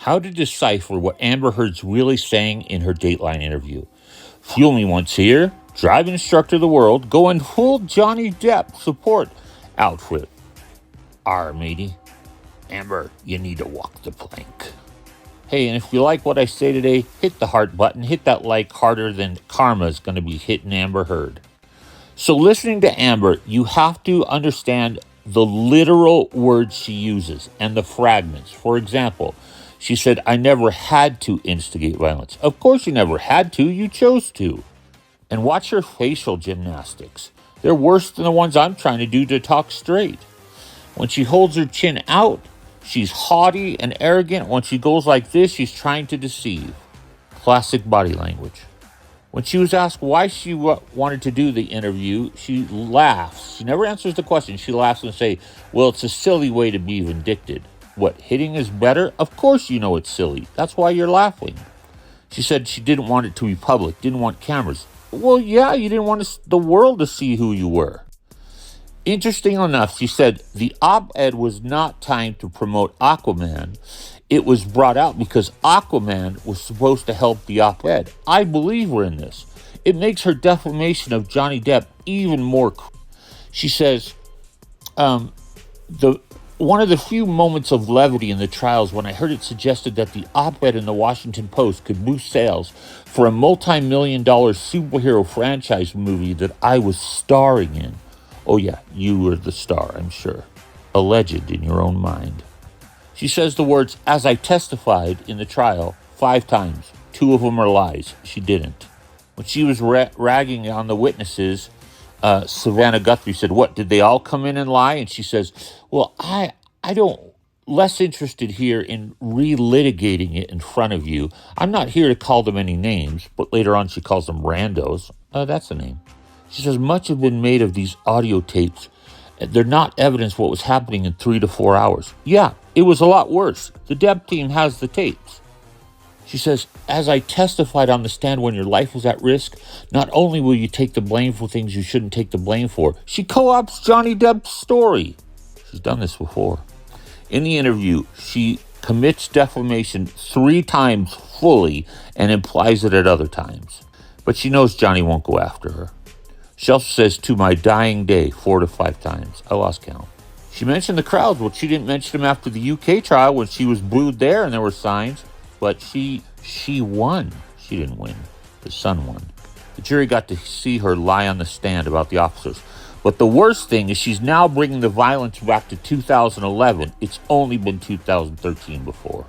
How to decipher what Amber Heard's really saying in her Dateline interview. Fuel me once here, driving instructor of the world, going full Johnny Depp support outfit. Matey. Amber, you need to walk the plank. Hey, and if you like what I say today, hit the heart button. Hit that like harder than karma's going to be hitting Amber Heard. So listening to Amber, you have to understand the literal words she uses and the fragments. For example, she said, I never had to instigate violence. Of course you never had to, you chose to. And watch her facial gymnastics. They're worse than the ones I'm trying to do to talk straight. When she holds her chin out, she's haughty and arrogant. When she goes like this, she's trying to deceive. Classic body language. When she was asked why she wanted to do the interview, she laughs. She never answers the question. She laughs and says, well, it's a silly way to be vindictive. What, hitting is better? Of course you know it's silly. That's why you're laughing. She said she didn't want it to be public, didn't want cameras. Well, yeah, you didn't want the world to see who you were. Interesting enough, she said the op-ed was not timed to promote Aquaman. It was brought out because Aquaman was supposed to help the op-ed. I believe her in this. It makes her defamation of Johnny Depp even more. She says, one of the few moments of levity in the trials when I heard it suggested that the op-ed in the Washington Post could boost sales for a multi-million-dollar superhero franchise movie that I was starring in. Oh yeah, you were the star, I'm sure. Alleged in your own mind. She says the words, as I testified in the trial, 5 times. 2 of them are lies. She didn't. When she was ragging on the witnesses, Savannah Guthrie said, what, did they all come in and lie? And she says, well, I don't, less interested here in relitigating it in front of you. I'm not here to call them any names, but later on she calls them randos. That's a name. She says, much have been made of these audio tapes. They're not evidence what was happening in 3 to 4 hours. Yeah, it was a lot worse. The Depp team has the tapes. She says, as I testified on the stand when your life was at risk, not only will you take the blame for things you shouldn't take the blame for, she co-opts Johnny Depp's story. She's done this before. In the interview, she commits defamation 3 times fully and implies it at other times. But she knows Johnny won't go after her. She also says, to my dying day, 4 to 5 times. I lost count. She mentioned the crowds. Well, she didn't mention them after the UK trial when she was booed there and there were signs. But she won. She didn't win. The son won. The jury got to see her lie on the stand about the officers. But the worst thing is she's now bringing the violence back to 2011. It's only been 2013 before.